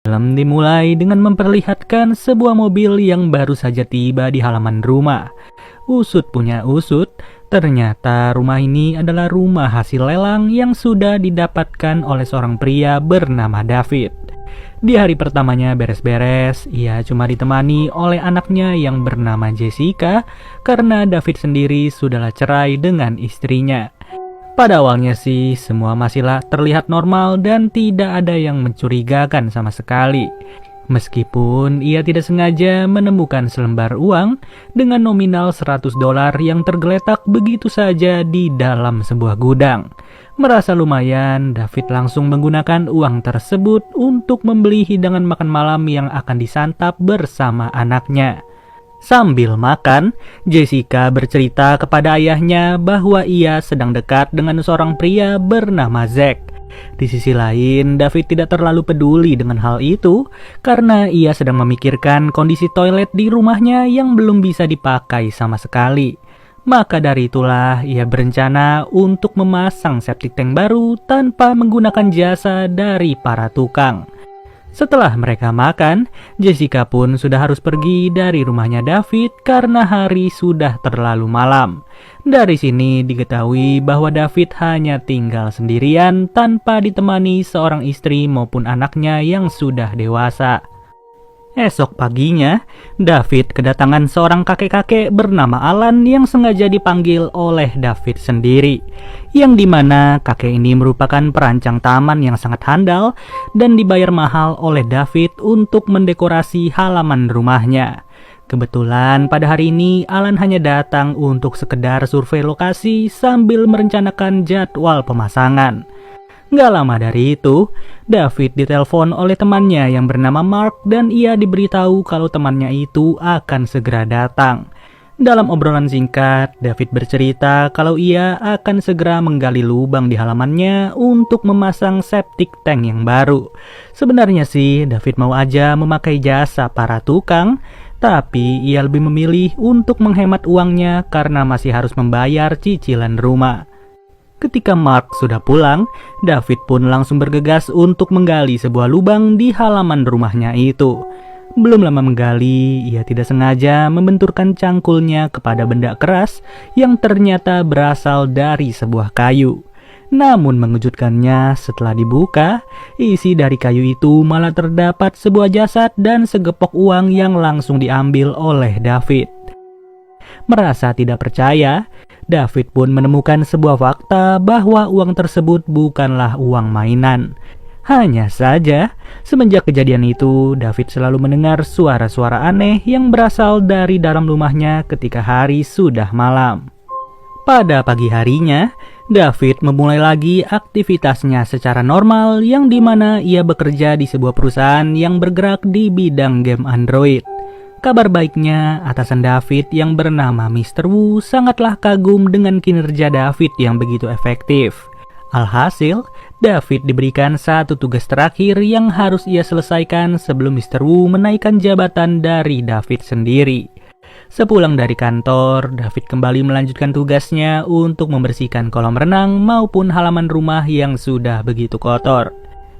Film dimulai dengan memperlihatkan sebuah mobil yang baru saja tiba di halaman rumah. Usut punya usut, ternyata rumah ini adalah rumah hasil lelang yang sudah didapatkan oleh seorang pria bernama David. Di hari pertamanya beres-beres, ia cuma ditemani oleh anaknya yang bernama Jessica karena David sendiri sudahlah cerai dengan istrinya. Pada awalnya sih, semua masihlah terlihat normal dan tidak ada yang mencurigakan sama sekali. Meskipun ia tidak sengaja menemukan selembar uang dengan nominal $100 yang tergeletak begitu saja di dalam sebuah gudang. Merasa lumayan, David langsung menggunakan uang tersebut untuk membeli hidangan makan malam yang akan disantap bersama anaknya. Sambil makan, Jessica bercerita kepada ayahnya bahwa ia sedang dekat dengan seorang pria bernama Zack. Di sisi lain, David tidak terlalu peduli dengan hal itu karena ia sedang memikirkan kondisi toilet di rumahnya yang belum bisa dipakai sama sekali. Maka dari itulah ia berencana untuk memasang septic tank baru tanpa menggunakan jasa dari para tukang. Setelah mereka makan, Jessica pun sudah harus pergi dari rumahnya David karena hari sudah terlalu malam. Dari sini diketahui bahwa David hanya tinggal sendirian tanpa ditemani seorang istri maupun anaknya yang sudah dewasa. Esok paginya, David kedatangan seorang kakek-kakek bernama Alan yang sengaja dipanggil oleh David sendiri. Yang dimana kakek ini merupakan perancang taman yang sangat handal dan dibayar mahal oleh David untuk mendekorasi halaman rumahnya. Kebetulan pada hari ini Alan hanya datang untuk sekedar survei lokasi sambil merencanakan jadwal pemasangan. Gak lama dari itu, David ditelepon oleh temannya yang bernama Mark dan ia diberitahu kalau temannya itu akan segera datang. Dalam obrolan singkat, David bercerita kalau ia akan segera menggali lubang di halamannya untuk memasang septic tank yang baru. Sebenarnya sih, David mau aja memakai jasa para tukang, tapi ia lebih memilih untuk menghemat uangnya karena masih harus membayar cicilan rumah. Ketika Mark sudah pulang, David pun langsung bergegas untuk menggali sebuah lubang di halaman rumahnya itu. Belum lama menggali, ia tidak sengaja membenturkan cangkulnya kepada benda keras yang ternyata berasal dari sebuah kayu. Namun mengejutkannya, setelah dibuka, isi dari kayu itu malah terdapat sebuah jasad dan segepok uang yang langsung diambil oleh David. Merasa tidak percaya, David pun menemukan sebuah fakta bahwa uang tersebut bukanlah uang mainan. Hanya saja, semenjak kejadian itu, David selalu mendengar suara-suara aneh yang berasal dari dalam rumahnya ketika hari sudah malam. Pada pagi harinya, David memulai lagi aktivitasnya secara normal yang dimana ia bekerja di sebuah perusahaan yang bergerak di bidang game Android. Kabar baiknya, atasan David yang bernama Mr. Wu sangatlah kagum dengan kinerja David yang begitu efektif. Alhasil, David diberikan satu tugas terakhir yang harus ia selesaikan sebelum Mr. Wu menaikkan jabatan dari David sendiri. Sepulang dari kantor, David kembali melanjutkan tugasnya untuk membersihkan kolam renang maupun halaman rumah yang sudah begitu kotor.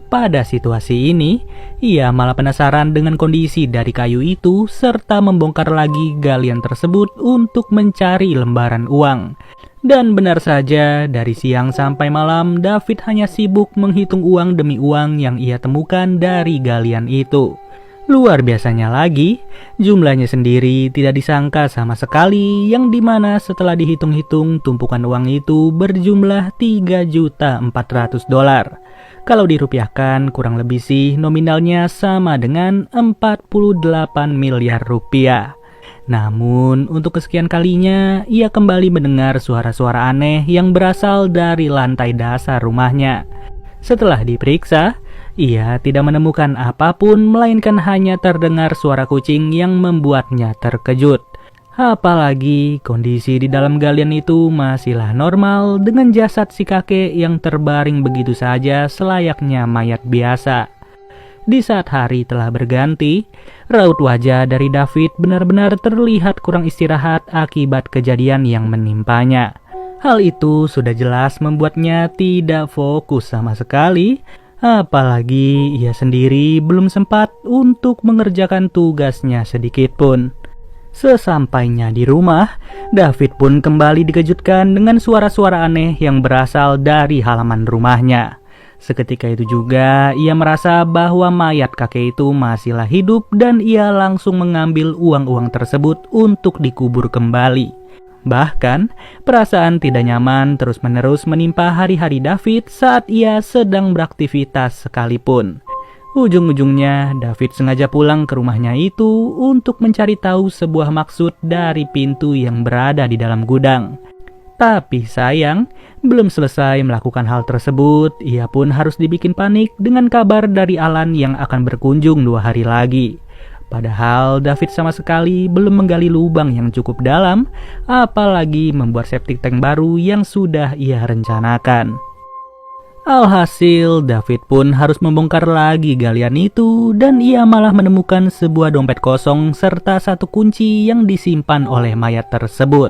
Pada situasi ini, ia malah penasaran dengan kondisi dari kayu itu serta membongkar lagi galian tersebut untuk mencari lembaran uang. Dan benar saja, dari siang sampai malam, David hanya sibuk menghitung uang demi uang yang ia temukan dari galian itu. Luar biasanya lagi, jumlahnya sendiri tidak disangka sama sekali, yang dimana setelah dihitung-hitung tumpukan uang itu berjumlah $3.400.000. Kalau dirupiahkan kurang lebih sih nominalnya sama dengan 48 miliar rupiah. Namun untuk kesekian kalinya ia kembali mendengar suara-suara aneh yang berasal dari lantai dasar rumahnya. Setelah diperiksa, ia tidak menemukan apapun melainkan hanya terdengar suara kucing yang membuatnya terkejut. Apalagi kondisi di dalam galian itu masihlah normal dengan jasad si kakek yang terbaring begitu saja selayaknya mayat biasa. Di saat hari telah berganti, raut wajah dari David benar-benar terlihat kurang istirahat akibat kejadian yang menimpanya. Hal itu sudah jelas membuatnya tidak fokus sama sekali. Apalagi ia sendiri belum sempat untuk mengerjakan tugasnya sedikit pun. Sesampainya di rumah, David pun kembali dikejutkan dengan suara-suara aneh yang berasal dari halaman rumahnya. Seketika itu juga ia merasa bahwa mayat kakek itu masihlah hidup dan ia langsung mengambil uang-uang tersebut untuk dikubur kembali. Bahkan, perasaan tidak nyaman terus-menerus menimpa hari-hari David saat ia sedang beraktivitas sekalipun. Ujung-ujungnya, David sengaja pulang ke rumahnya itu untuk mencari tahu sebuah maksud dari pintu yang berada di dalam gudang. Tapi sayang, belum selesai melakukan hal tersebut, ia pun harus dibikin panik dengan kabar dari Alan yang akan berkunjung 2 hari lagi. Padahal David sama sekali belum menggali lubang yang cukup dalam, apalagi membuat septic tank baru yang sudah ia rencanakan. Alhasil, David pun harus membongkar lagi galian itu dan ia malah menemukan sebuah dompet kosong serta satu kunci yang disimpan oleh mayat tersebut.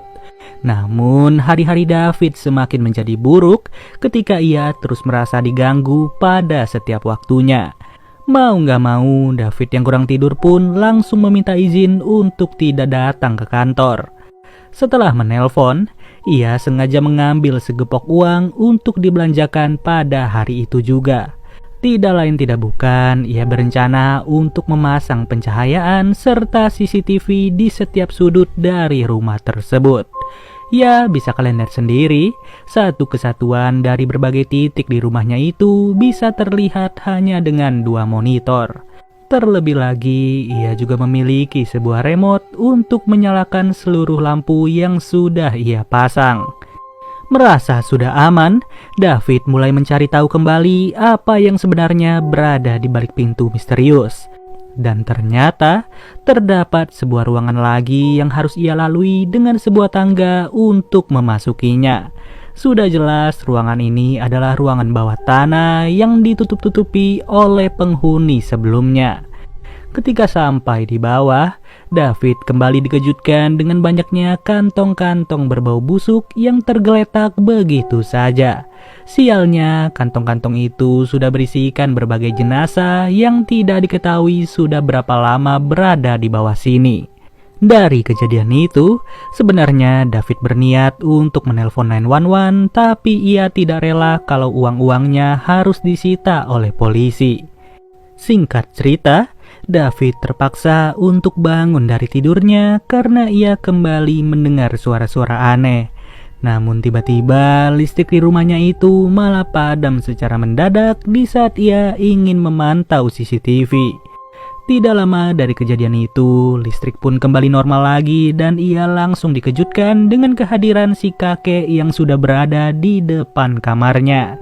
Namun, hari-hari David semakin menjadi buruk ketika ia terus merasa diganggu pada setiap waktunya. Mau gak mau, David yang kurang tidur pun langsung meminta izin untuk tidak datang ke kantor. Setelah menelpon, ia sengaja mengambil segepok uang untuk dibelanjakan pada hari itu juga. Tidak lain tidak bukan, ia berencana untuk memasang pencahayaan serta CCTV di setiap sudut dari rumah tersebut. Ya, bisa kalian lihat sendiri, satu kesatuan dari berbagai titik di rumahnya itu bisa terlihat hanya dengan 2 monitor. Terlebih lagi, ia juga memiliki sebuah remote untuk menyalakan seluruh lampu yang sudah ia pasang. Merasa sudah aman, David mulai mencari tahu kembali apa yang sebenarnya berada di balik pintu misterius. Dan ternyata, terdapat sebuah ruangan lagi yang harus ia lalui dengan sebuah tangga untuk memasukinya. Sudah jelas ruangan ini adalah ruangan bawah tanah yang ditutup-tutupi oleh penghuni sebelumnya. Ketika sampai di bawah, David kembali dikejutkan dengan banyaknya kantong-kantong berbau busuk yang tergeletak begitu saja. Sialnya, kantong-kantong itu sudah berisikan berbagai jenazah yang tidak diketahui sudah berapa lama berada di bawah sini. Dari kejadian itu, sebenarnya David berniat untuk menelpon 911, tapi ia tidak rela kalau uang-uangnya harus disita oleh polisi. Singkat cerita, David terpaksa untuk bangun dari tidurnya karena ia kembali mendengar suara-suara aneh. Namun tiba-tiba listrik di rumahnya itu malah padam secara mendadak di saat ia ingin memantau CCTV. Tidak lama dari kejadian itu, listrik pun kembali normal lagi dan ia langsung dikejutkan dengan kehadiran si kakek yang sudah berada di depan kamarnya.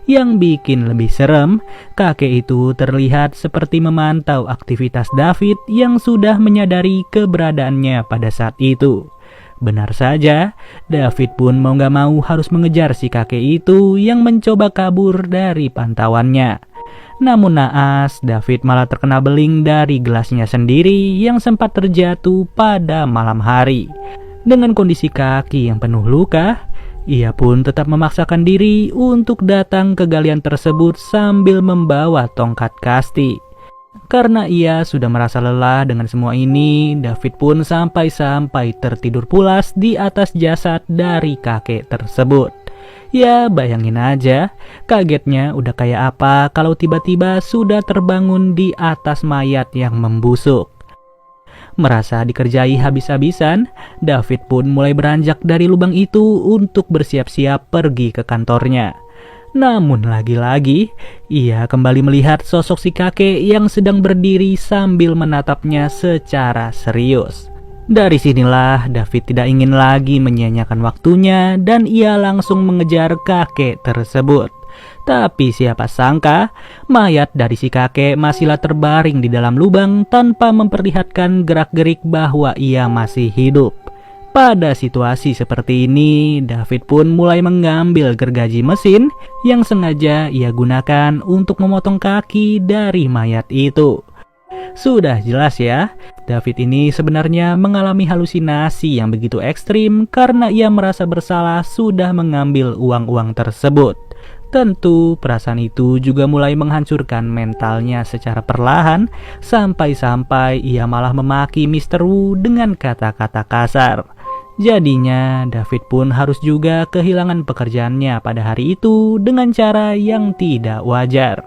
Yang bikin lebih serem, kakek itu terlihat seperti memantau aktivitas David yang sudah menyadari keberadaannya pada saat itu. Benar saja, David pun mau gak mau harus mengejar si kakek itu yang mencoba kabur dari pantauannya. Namun naas, David malah terkena beling dari gelasnya sendiri yang sempat terjatuh pada malam hari. Dengan kondisi kaki yang penuh luka, ia pun tetap memaksakan diri untuk datang ke galian tersebut sambil membawa tongkat kasti. Karena ia sudah merasa lelah dengan semua ini, David pun sampai-sampai tertidur pulas di atas jasad dari kakek tersebut. Ya, bayangin aja, kagetnya udah kayak apa kalau tiba-tiba sudah terbangun di atas mayat yang membusuk. Merasa dikerjai habis-habisan, David pun mulai beranjak dari lubang itu untuk bersiap-siap pergi ke kantornya. Namun lagi-lagi, ia kembali melihat sosok si kakek yang sedang berdiri sambil menatapnya secara serius. Dari sinilah David tidak ingin lagi menyia-nyiakan waktunya dan ia langsung mengejar kakek tersebut. Tapi siapa sangka, mayat dari si kakek masihlah terbaring di dalam lubang tanpa memperlihatkan gerak-gerik bahwa ia masih hidup. Pada situasi seperti ini, David pun mulai mengambil gergaji mesin yang sengaja ia gunakan untuk memotong kaki dari mayat itu. Sudah jelas ya, David ini sebenarnya mengalami halusinasi yang begitu ekstrim karena ia merasa bersalah sudah mengambil uang-uang tersebut. Tentu perasaan itu juga mulai menghancurkan mentalnya secara perlahan, sampai-sampai ia malah memaki Mr. Wu dengan kata-kata kasar. Jadinya David pun harus juga kehilangan pekerjaannya pada hari itu dengan cara yang tidak wajar.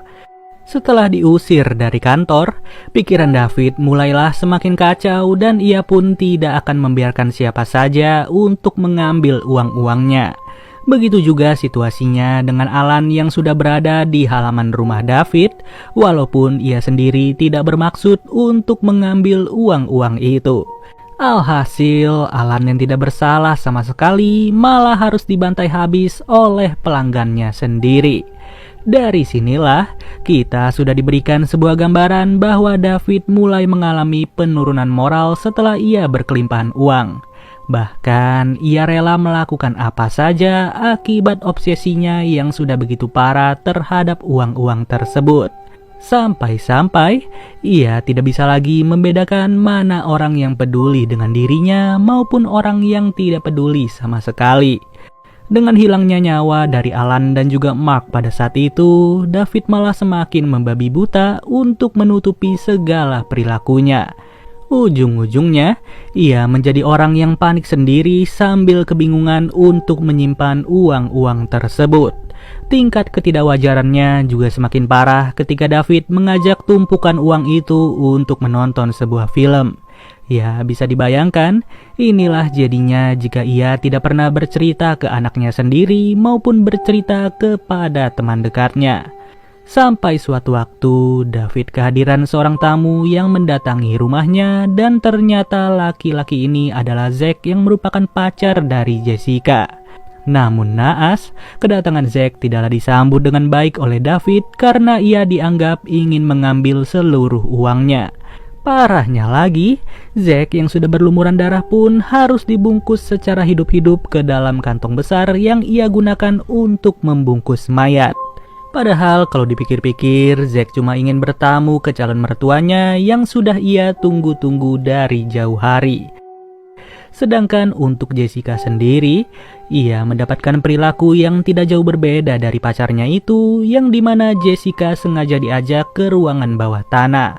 Setelah diusir dari kantor, pikiran David mulailah semakin kacau dan ia pun tidak akan membiarkan siapa saja untuk mengambil uang-uangnya. Begitu juga situasinya dengan Alan yang sudah berada di halaman rumah David, walaupun ia sendiri tidak bermaksud untuk mengambil uang-uang itu. Alhasil, Alan yang tidak bersalah sama sekali malah harus dibantai habis oleh pelanggannya sendiri. Dari sinilah kita sudah diberikan sebuah gambaran bahwa David mulai mengalami penurunan moral setelah ia berkelimpahan uang. Bahkan ia rela melakukan apa saja akibat obsesinya yang sudah begitu parah terhadap uang-uang tersebut. Sampai-sampai ia tidak bisa lagi membedakan mana orang yang peduli dengan dirinya maupun orang yang tidak peduli sama sekali. Dengan hilangnya nyawa dari Alan dan juga Mark pada saat itu, David malah semakin membabi buta untuk menutupi segala perilakunya. Ujung-ujungnya, ia menjadi orang yang panik sendiri sambil kebingungan untuk menyimpan uang-uang tersebut. Tingkat ketidakwajarannya juga semakin parah ketika David mengajak tumpukan uang itu untuk menonton sebuah film. Ya, bisa dibayangkan, inilah jadinya jika ia tidak pernah bercerita ke anaknya sendiri maupun bercerita kepada teman dekatnya. Sampai suatu waktu, David kehadiran seorang tamu yang mendatangi rumahnya dan ternyata laki-laki ini adalah Zack yang merupakan pacar dari Jessica. Namun naas, kedatangan Zack tidaklah disambut dengan baik oleh David karena ia dianggap ingin mengambil seluruh uangnya. Parahnya lagi, Zack yang sudah berlumuran darah pun harus dibungkus secara hidup-hidup ke dalam kantong besar yang ia gunakan untuk membungkus mayat. Padahal kalau dipikir-pikir, Zack cuma ingin bertamu ke calon mertuanya yang sudah ia tunggu-tunggu dari jauh hari. Sedangkan untuk Jessica sendiri, ia mendapatkan perilaku yang tidak jauh berbeda dari pacarnya itu, yang dimana Jessica sengaja diajak ke ruangan bawah tanah.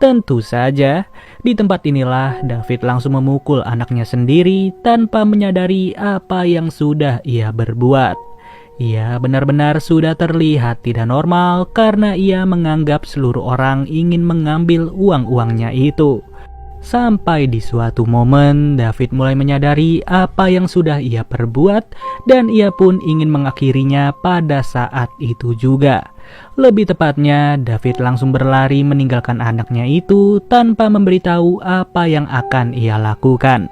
Tentu saja, di tempat inilah David langsung memukul anaknya sendiri tanpa menyadari apa yang sudah ia berbuat. Ia benar-benar sudah terlihat tidak normal karena ia menganggap seluruh orang ingin mengambil uang-uangnya itu. Sampai di suatu momen, David mulai menyadari apa yang sudah ia perbuat dan ia pun ingin mengakhirinya pada saat itu juga. Lebih tepatnya, David langsung berlari meninggalkan anaknya itu tanpa memberitahu apa yang akan ia lakukan.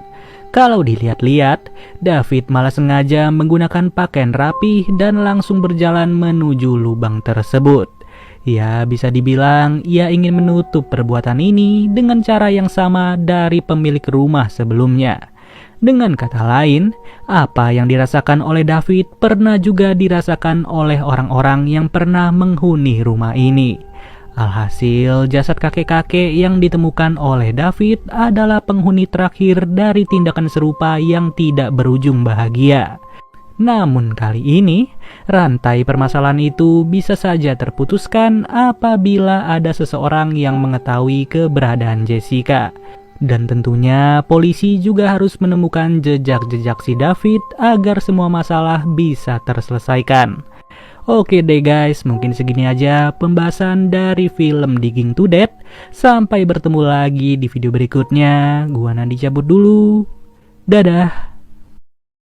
Kalau dilihat-lihat, David malah sengaja menggunakan pakaian rapih dan langsung berjalan menuju lubang tersebut. Ya, bisa dibilang ia ingin menutup perbuatan ini dengan cara yang sama dari pemilik rumah sebelumnya. Dengan kata lain, apa yang dirasakan oleh David pernah juga dirasakan oleh orang-orang yang pernah menghuni rumah ini. Alhasil, jasad kakek-kakek yang ditemukan oleh David adalah penghuni terakhir dari tindakan serupa yang tidak berujung bahagia. Namun kali ini, rantai permasalahan itu bisa saja terputuskan apabila ada seseorang yang mengetahui keberadaan Jessica. Dan tentunya polisi juga harus menemukan jejak-jejak si David agar semua masalah bisa terselesaikan. Oke deh guys, mungkin segini aja pembahasan dari film Digging to Death. Sampai bertemu lagi di video berikutnya. Gua Nandi cabut dulu. Dadah.